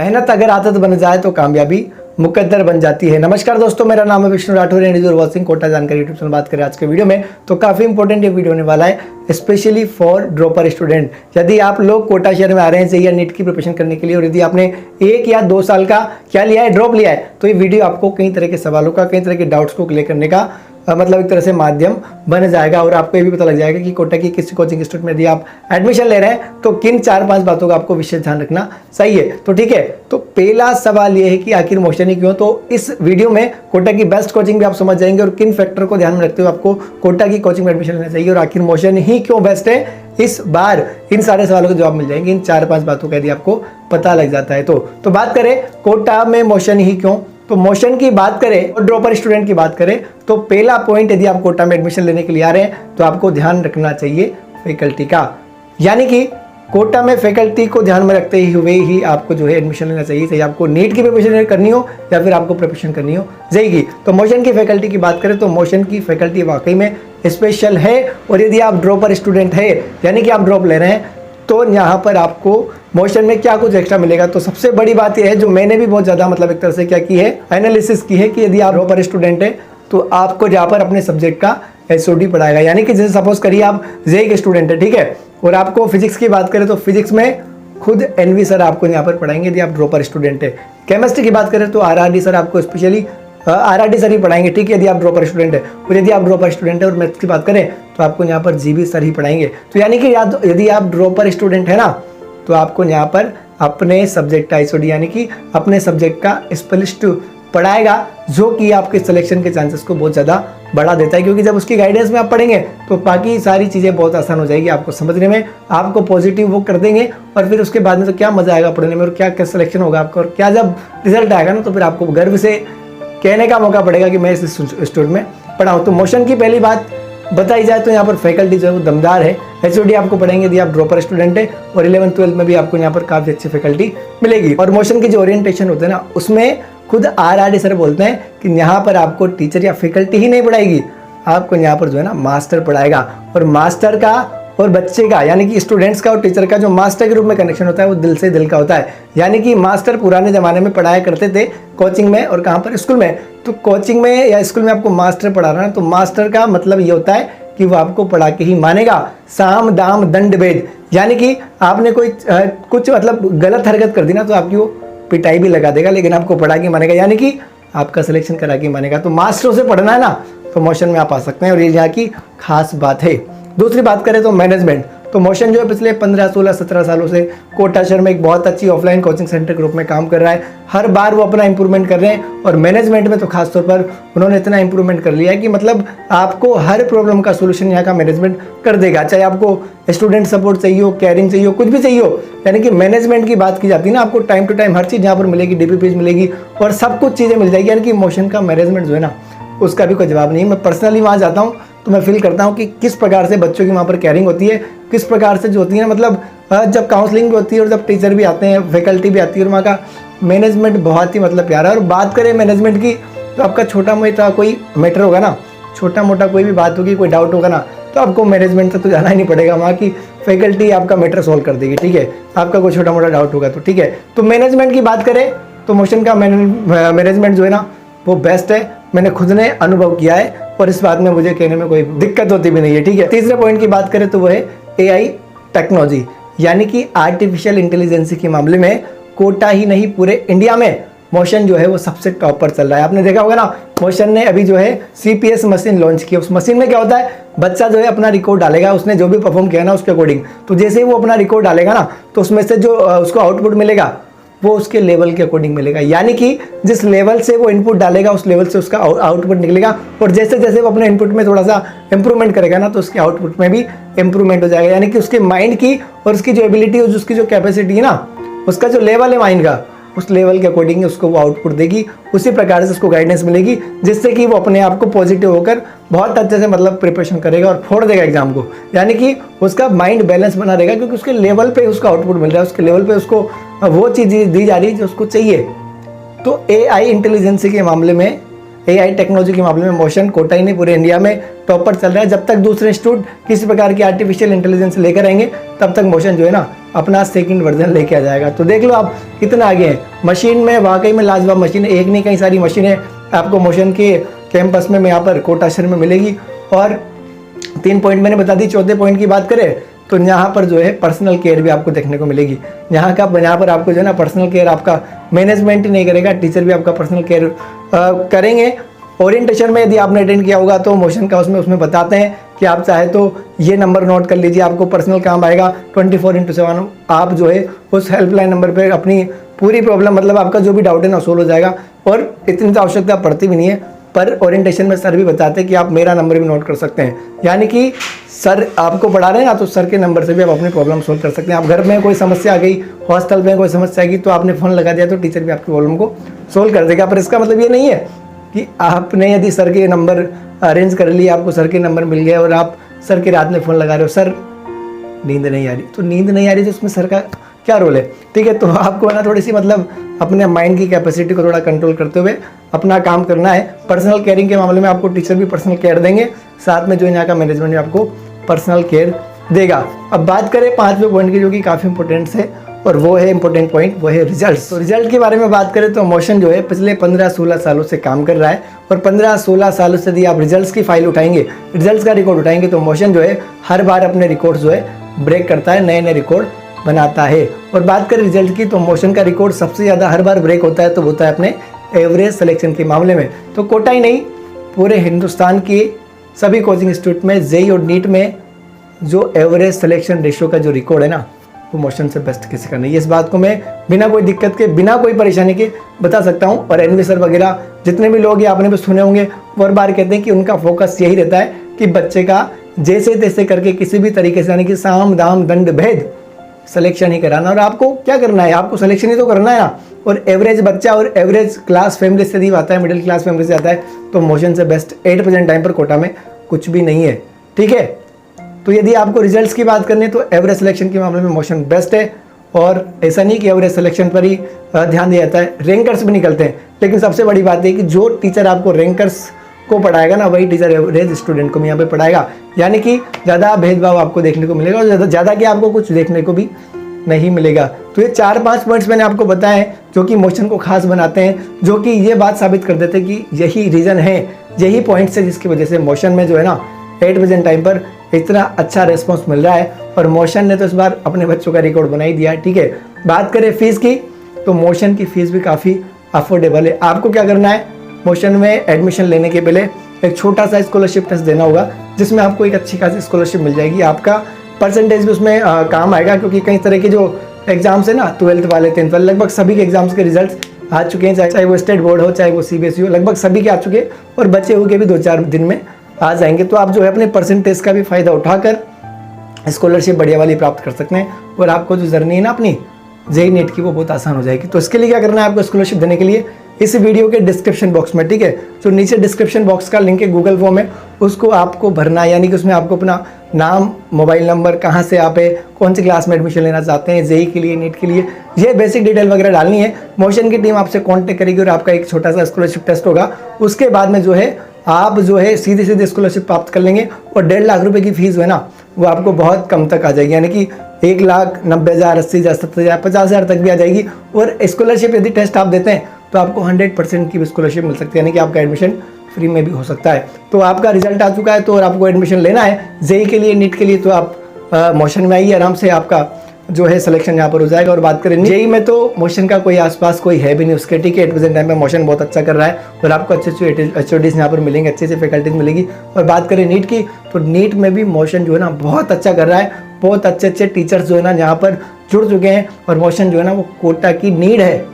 मेहनत अगर आदत बन जाए तो कामयाबी मुकद्दर बन जाती है। नमस्कार दोस्तों, मेरा नाम है Vishnu Rathore and you are watching Kota Jankari YouTube channel. बात करें आज के वीडियो में तो काफ़ी इंपॉर्टेंट ये वीडियो होने वाला है, स्पेशली फॉर ड्रॉपर स्टूडेंट। यदि आप लोग कोटा शहर में आ रहे हैं चाहिए नीट की प्रिपरेशन करने के लिए और यदि आपने 1 या 2 साल का क्या लिया है, ड्रॉप लिया है, तो ये वीडियो आपको कई तरह के सवालों का, कई तरह के डाउट्स को क्लियर करने का मतलब एक तरह से माध्यम बन जाएगा। और आपको ये भी पता लग जाएगा कि कोटा की किसी कोचिंग इंस्टीट्यूट में यदि आप एडमिशन ले रहे हैं तो किन 4-5 बातों का आपको विशेष ध्यान रखना चाहिए। तो ठीक है, तो पहला सवाल ये है कि आखिर मोशन ही क्यों। तो इस वीडियो में कोटा की बेस्ट कोचिंग भी आप समझ जाएंगे और किन फैक्टर को ध्यान में रखते हुए आपको कोटा की कोचिंग में एडमिशन लेना चाहिए और आखिर मोशन ही क्यों बेस्ट है। इस बार इन सारे सवालों के जवाब मिल जाएंगे इन 4-5 बातों का यदि आपको पता लग जाता है तो बात करें कोटा में मोशन ही क्यों। तो मोशन की बात करें और ड्रॉपर स्टूडेंट की बात करें तो पहला पॉइंट, यदि आप कोटा में एडमिशन लेने के लिए आ रहे हैं तो आपको ध्यान रखना चाहिए फैकल्टी का। यानी कि कोटा में फैकल्टी को ध्यान में रखते हुए ही आपको जो है एडमिशन लेना चाहिए, चाहे आपको नीट की प्रिपरेशन करनी हो या फिर आपको प्रिपरेशन करनी हो जाएगी। तो मोशन की फैकल्टी की बात करें तो मोशन की फैकल्टी वाकई में स्पेशल है। और यदि आप ड्रॉपर स्टूडेंट है यानी कि आप ड्रॉप ले रहे हैं तो यहाँ पर आपको मोशन में क्या कुछ एक्स्ट्रा मिलेगा। तो सबसे बड़ी बात यह है, जो मैंने भी बहुत ज़्यादा मतलब एक तरह से क्या की है, एनालिसिस की है, कि यदि आप ड्रॉपर स्टूडेंट है तो आपको यहाँ पर अपने सब्जेक्ट का एसओडी पढ़ाएगा। यानी कि जैसे सपोज करिए आप जेई के स्टूडेंट है, ठीक है, और आपको फिजिक्स की बात करें तो फिजिक्स में खुद एनवी सर आपको यहाँ पर पढ़ाएंगे यदि आप ड्रॉपर स्टूडेंट है। केमिस्ट्री की बात करें तो आरआरडी सर आपको स्पेशली आरआरडी सर ही पढ़ाएंगे, ठीक है, यदि आप ड्रॉपर स्टूडेंट है। और यदि आप ड्रॉपर स्टूडेंट है और मैथ्स की बात करें तो आपको यहाँ पर जीबी सर ही पढ़ाएंगे। तो यानी कि यदि आप ड्रॉपर स्टूडेंट है ना तो आपको यहाँ पर अपने सब्जेक्ट का एसओडी यानी कि अपने सब्जेक्ट का स्पेशलिस्ट पढ़ाएगा, जो कि आपके सिलेक्शन के चांसेस को बहुत ज़्यादा बढ़ा देता है। क्योंकि जब उसकी गाइडेंस में आप पढ़ेंगे तो बाकी सारी चीज़ें बहुत आसान हो जाएगी आपको समझने में, आपको पॉजिटिव वो कर देंगे और फिर उसके बाद में तो क्या मज़ा आएगा पढ़ने में और क्या क्या सिलेक्शन होगा आपका और क्या जब रिजल्ट आएगा ना तो फिर आपको गर्व से कहने का मौका पड़ेगा कि मैं इस इंस्टीट्यूट में पढ़ा हूँ। तो मोशन की पहली बात बताई जाए तो यहाँ पर फैकल्टी जो है वो दमदार है। एचओडी आपको पढ़ेंगे यदि आप ड्रॉपर स्टूडेंट है और 11th-12th में भी आपको यहाँ पर काफ़ी अच्छी फैकल्टी मिलेगी। और मोशन की जो ओरिएंटेशन होते हैं ना उसमें खुद आरआरडी सर बोलते हैं कि यहाँ पर आपको टीचर या फैकल्टी ही नहीं पढ़ाएगी, आपको यहाँ पर जो है ना मास्टर पढ़ाएगा। और मास्टर का और बच्चे का यानी कि स्टूडेंट्स का और टीचर का जो मास्टर के रूप में कनेक्शन होता है वो दिल से दिल का होता है। यानी कि मास्टर पुराने ज़माने में पढ़ाया करते थे कोचिंग में और कहाँ पर, स्कूल में। तो कोचिंग में या स्कूल में आपको मास्टर पढ़ा रहा है तो मास्टर का मतलब ये होता है कि वो आपको पढ़ा के ही मानेगा। साम दाम दंड भेद, यानी कि आपने कोई कुछ मतलब गलत हरकत कर दी ना तो आपकी वो पिटाई भी लगा देगा, लेकिन आपको पढ़ा के मानेगा, यानी कि आपका सिलेक्शन करा के मानेगा। तो मास्टरों से पढ़ना है ना तो मोशन में आप आ सकते हैं और ये यहाँ की खास बात है। दूसरी बात करें तो मैनेजमेंट। तो मोशन जो है पिछले 15, 16, 17 सालों से कोटा शहर में एक बहुत अच्छी ऑफलाइन कोचिंग सेंटर के रूप में काम कर रहा है। हर बार वो अपना इंप्रूवमेंट कर रहे हैं और मैनेजमेंट में तो खासतौर पर उन्होंने इतना इंप्रूवमेंट कर लिया है कि मतलब आपको हर प्रॉब्लम का सोल्यूशन यहाँ का मैनेजमेंट कर देगा। चाहे आपको स्टूडेंट सपोर्ट चाहिए हो, केयरिंग चाहिए हो, कुछ भी चाहिए हो, यानी कि मैनेजमेंट की बात की जाती है ना, आपको टाइम टू टाइम हर चीज़ यहाँ पर मिलेगी, डीपीपीज मिलेगी और सब कुछ चीज़ें मिल जाएगी। यानी कि मोशन का मैनेजमेंट जो है ना उसका भी कोई जवाब नहीं है। मैं पर्सनली वहाँ जाता हूँ तो मैं फील करता हूँ कि किस प्रकार से बच्चों की वहाँ पर केयरिंग होती है, किस प्रकार से जो होती है, मतलब जब काउंसलिंग भी होती है और जब टीचर भी आते हैं, फैकल्टी भी आती है और वहाँ का मैनेजमेंट बहुत ही मतलब प्यारा है। और बात करें मैनेजमेंट की तो आपका छोटा मोटा कोई मैटर होगा ना, छोटा मोटा कोई भी बात होगी, कोई डाउट होगा ना तो आपको मैनेजमेंट तक तो जाना ही नहीं पड़ेगा, वहाँ की फैकल्टी आपका मैटर सॉल्व कर देगी, ठीक है। आपका कोई छोटा मोटा डाउट होगा तो ठीक है। तो मैनेजमेंट की बात करें तो मोशन का मैनेजमेंट जो है ना वो बेस्ट है, मैंने खुद ने अनुभव किया है और इस बात में मुझे कहने में कोई दिक्कत होती भी नहीं है, ठीक है। तीसरे पॉइंट की बात करें तो वो है एआई टेक्नोलॉजी, यानी कि आर्टिफिशियल इंटेलिजेंस के मामले में कोटा ही नहीं पूरे इंडिया में मोशन जो है वो सबसे टॉप पर चल रहा है। आपने देखा होगा ना, मोशन ने अभी जो है सीपीएस मशीन लॉन्च की। उस मशीन में क्या होता है, बच्चा जो है अपना रिकॉर्ड डालेगा, उसने जो भी परफॉर्म किया ना उसके अकॉर्डिंग, तो जैसे ही वो अपना रिकॉर्ड डालेगा ना तो उसमें से जो उसको आउटपुट मिलेगा वो उसके लेवल के अकॉर्डिंग मिलेगा। यानी कि जिस लेवल से वो इनपुट डालेगा उस लेवल से उसका आउटपुट निकलेगा और जैसे जैसे वो अपने इनपुट में थोड़ा सा इंप्रूवमेंट करेगा ना तो उसके आउटपुट में भी इंप्रूवमेंट हो जाएगा। यानी कि उसके माइंड की और उसकी जो एबिलिटी और उसकी जो कैपेसिटी है ना, उसका जो लेवल है माइंड का, उस लेवल के अकॉर्डिंग उसको वो आउटपुट देगी, उसी प्रकार से उसको गाइडेंस मिलेगी जिससे कि वो अपने आप को पॉजिटिव होकर बहुत अच्छे से मतलब प्रिपरेशन करेगा और फोड़ देगा एग्जाम को। यानी कि उसका माइंड बैलेंस बना रहेगा क्योंकि उसके लेवल पे उसका आउटपुट मिल रहा है, उसके लेवल पे उसको वो चीज़ दी जा रही है जो उसको चाहिए। तो एआई इंटेलिजेंस के मामले में, एआई टेक्नोलॉजी के मामले में मोशन कोटा ही नहीं पूरे इंडिया में टॉपर चल रहा है। जब तक दूसरे इंस्टीट्यूट किसी प्रकार की आर्टिफिशियल इंटेलिजेंस लेकर आएंगे तब तक मोशन जो है ना अपना सेकंड वर्जन लेके आ जाएगा। तो देख लो आप कितना आगे हैं मशीन में, वाकई में लाजवाब मशीन है। एक नहीं कई सारी मशीनें आपको मोशन के कैंपस में यहाँ पर कोटा शहर में मिलेगी। और 3 पॉइंट मैंने बता दी। चौथे पॉइंट की बात करें तो यहाँ पर जो है पर्सनल केयर भी आपको देखने को मिलेगी। यहाँ पर आपको जो है ना पर्सनल केयर आपका मैनेजमेंट ही नहीं करेगा, टीचर भी आपका पर्सनल केयर करेंगे। ओरिएंटेशन में यदि आपने अटेंड किया होगा तो मोशन का उसमें बताते हैं कि आप चाहे तो ये नंबर नोट कर लीजिए, आपको पर्सनल काम आएगा 24/7। आप जो है उस हेल्पलाइन नंबर पे अपनी पूरी प्रॉब्लम मतलब आपका जो भी डाउट है ना सोल्व हो जाएगा। और इतनी तो आवश्यकता पड़ती भी नहीं है, पर ओरिएंटेशन में सर भी बताते हैं कि आप मेरा नंबर भी नोट कर सकते हैं। यानी कि सर आपको पढ़ा रहे हैं ना तो सर के नंबर से भी आप अपनी प्रॉब्लम सोल्व कर सकते हैं। आप घर में कोई समस्या आ गई, हॉस्टल में कोई समस्या आ गई तो आपने फ़ोन लगा दिया तो टीचर भी आपकी प्रॉब्लम को सोल्व कर देगा। पर इसका मतलब ये नहीं है कि आपने यदि सर के नंबर अरेंज कर लिए, आपको सर के नंबर मिल गए और आप सर के रात में फ़ोन लगा रहे हो, सर नींद नहीं आ रही, तो नींद नहीं आ रही तो उसमें सर का क्या रोल है? ठीक है, तो आपको ना थोड़ी सी मतलब अपने माइंड की कैपेसिटी को थोड़ा कंट्रोल करते हुए अपना काम करना है। पर्सनल केयरिंग के मामले में आपको टीचर भी पर्सनल केयर देंगे, साथ में जो यहाँ का मैनेजमेंट भी आपको पर्सनल केयर देगा। अब बात करें 5वें पॉइंट की जो कि काफ़ी इंपॉर्टेंट है और वो है इंपॉर्टेंट पॉइंट, वो है रिजल्ट्स। तो रिजल्ट के बारे में बात करें तो मोशन जो है पिछले 15-16 सालों से काम कर रहा है और 15-16 सालों से यदि आप रिजल्ट्स की फाइल उठाएंगे, रिजल्ट्स का रिकॉर्ड उठाएंगे तो मोशन जो है हर बार अपने रिकॉर्ड जो है ब्रेक करता है, नए नए रिकॉर्ड बनाता है। और बात करें रिजल्ट की तो मोशन का रिकॉर्ड सबसे ज़्यादा हर बार ब्रेक होता है तो होता है अपने एवरेज सिलेक्शन के मामले में। तो कोटा ही नहीं, पूरे हिंदुस्तान के सभी कोचिंग इंस्टीट्यूट में जेई और नीट में जो एवरेज सिलेक्शन रेशियो का जो रिकॉर्ड है ना वो मोशन से बेस्ट किसी का नहीं है। इस बात को मैं बिना कोई दिक्कत के, बिना कोई परेशानी के बता सकता हूँ। और एनवी सर वगैरह जितने भी लोग ये आपने भी सुने होंगे वो हर बार कहते हैं कि उनका फोकस यही रहता है कि बच्चे का जैसे तैसे करके किसी भी तरीके से यानी कि साम दाम दंड भेद सिलेक्शन ही कराना। और आपको क्या करना है, आपको सिलेक्शन ही तो करना है ना। और एवरेज बच्चा और एवरेज क्लास फैमिली से यदि आता है, मिडिल क्लास फैमिली से आता है तो मोशन से बेस्ट 8% टाइम पर कोटा में कुछ भी नहीं है। ठीक है, तो यदि आपको रिजल्ट्स की बात करनी है तो एवरेज सिलेक्शन के मामले में मोशन बेस्ट है। और ऐसा नहीं कि एवरेज सिलेक्शन पर ही ध्यान दिया जाता है, रैंकर्स भी निकलते हैं। लेकिन सबसे बड़ी बात है कि जो टीचर आपको रैंकर्स को पढ़ाएगा ना वही टीचर एवरेज स्टूडेंट को भी यहाँ पे पढ़ाएगा। यानी कि ज़्यादा भेदभाव आपको देखने को मिलेगा और ज़्यादा क्या आपको कुछ देखने को भी नहीं मिलेगा। तो ये 4-5 पॉइंट्स मैंने आपको बताए हैं जो कि मोशन को खास बनाते हैं, जो कि ये बात साबित कर देते हैं कि यही रीज़न है, यही पॉइंट्स है जिसकी वजह से मोशन में जो है ना 8% टाइम पर इतना अच्छा रिस्पॉन्स मिल रहा है। और मोशन ने तो इस बार अपने बच्चों का रिकॉर्ड बना ही दिया है। ठीक है, बात करें फीस की तो मोशन की फ़ीस भी काफ़ी अफोर्डेबल है। आपको क्या करना है, मोशन में एडमिशन लेने के पहले एक छोटा सा स्कॉलरशिप टेस्ट देना होगा जिसमें आपको एक अच्छी खासी स्कॉलरशिप मिल जाएगी। आपका परसेंटेज भी उसमें काम आएगा, क्योंकि कई तरह के जो एग्जाम्स है ना 12th वाले 10th वाले लगभग सभी के एग्जाम्स के रिजल्ट आ चुके हैं, चाहे वो स्टेट बोर्ड हो चाहे वो सीबीएसई हो, लगभग सभी के आ चुके हैं और बचे हुए के भी 2-4 दिन में आ जाएंगे। तो आप जो है अपने परसेंटेज का भी फ़ायदा उठाकर स्कॉलरशिप बढ़िया वाली प्राप्त कर सकते हैं और आपको जो जर्नी है ना अपनी जेई नीट की वो बहुत आसान हो जाएगी। तो इसके लिए क्या करना है, आपको स्कॉलरशिप देने के लिए इस वीडियो के डिस्क्रिप्शन बॉक्स में, ठीक है, जो नीचे डिस्क्रिप्शन बॉक्स का लिंक है गूगल फॉर्म है, उसको आपको भरना है। यानी कि उसमें आपको अपना नाम, मोबाइल नंबर, कहाँ से आप है, कौन सी क्लास में एडमिशन लेना चाहते हैं, जेई के लिए, नीट के लिए, ये बेसिक डिटेल वगैरह डालनी है। मोशन की टीम आपसे कांटेक्ट करेगी और आपका एक छोटा सा स्कॉलरशिप टेस्ट होगा। उसके बाद में जो है आप जो है सीधे सीधे स्कॉलरशिप प्राप्त कर लेंगे और 1.5 लाख रुपए की फीस है ना वो आपको बहुत कम तक आ जाएगी। यानी कि 1,90,000, 80,000, 70,000, 50,000 तक भी आ जाएगी। और स्कॉलरशिप यदि टेस्ट आप देते हैं तो आपको 100% की स्कॉलरशिप मिल सकती है, यानी कि आपका एडमिशन फ्री में भी हो सकता है। तो आपका रिजल्ट आ चुका है तो और आपको एडमिशन लेना है जेई के लिए, नीट के लिए, तो आप मोशन में आइए, आराम से आपका जो है सिलेक्शन यहाँ पर हो जाएगा। और बात करें जेई में तो मोशन का कोई आसपास कोई है भी नहीं उसके, ठीक है। 8% टाइम में मोशन बहुत अच्छा कर रहा है और आपको अच्छे अच्छे HODs यहाँ पर मिलेंगे, अच्छे से फैकल्टीज मिलेगी। और बात करें नीट की तो नीट में भी मोशन जो है ना बहुत अच्छा कर रहा है, बहुत अच्छे अच्छे टीचर्स जो है ना यहाँ पर जुड़ चुके हैं और मोशन जो है ना वो कोटा की नीड है।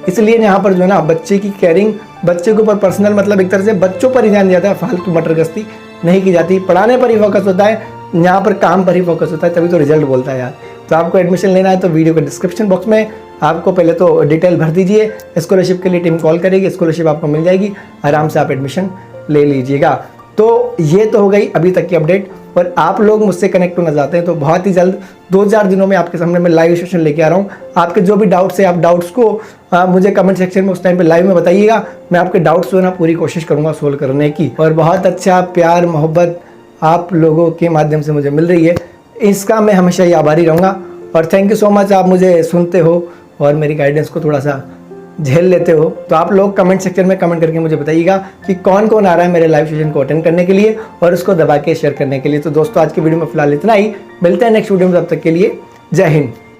इसलिए यहाँ पर जो है ना बच्चे की केयरिंग, बच्चे के ऊपर पर्सनल मतलब एक तरह से बच्चों पर ही ध्यान दिया जाता है, फालतू मटरगस्ती नहीं की जाती, पढ़ाने पर ही फोकस होता है, यहाँ पर काम पर ही फोकस होता है, तभी तो रिजल्ट बोलता है यार। तो आपको एडमिशन लेना है तो वीडियो के डिस्क्रिप्शन बॉक्स में आपको पहले तो डिटेल भर दीजिए, स्कॉलरशिप के लिए टीम कॉल करेगी, स्कॉलरशिप आपको मिल जाएगी, आराम से आप एडमिशन ले लीजिएगा। तो ये तो हो गई अभी तक की अपडेट। और आप लोग मुझसे कनेक्ट होना चाहते हैं तो बहुत ही जल्द 2-4 दिनों में आपके सामने मैं लाइव सेशन लेके आ रहा हूँ। आपके जो भी डाउट्स है आप डाउट्स को मुझे कमेंट सेक्शन में उस टाइम पे लाइव में बताइएगा। मैं आपके डाउट्स जो है ना पूरी कोशिश करूँगा सोल्व करने की। और बहुत अच्छा प्यार मोहब्बत आप लोगों के माध्यम से मुझे मिल रही है, इसका मैं हमेशा ही आभारी रहूँगा। और थैंक यू सो मच, आप मुझे सुनते हो और मेरी गाइडेंस को थोड़ा सा झेल लेते हो। तो आप लोग कमेंट सेक्शन में कमेंट करके मुझे बताइएगा कि कौन कौन आ रहा है मेरे लाइव सेशन को अटेंड करने के लिए और उसको दबा के शेयर करने के लिए। तो दोस्तों आज की वीडियो में फिलहाल इतना ही, मिलते हैं नेक्स्ट वीडियो में, तब तक के लिए जय हिंद।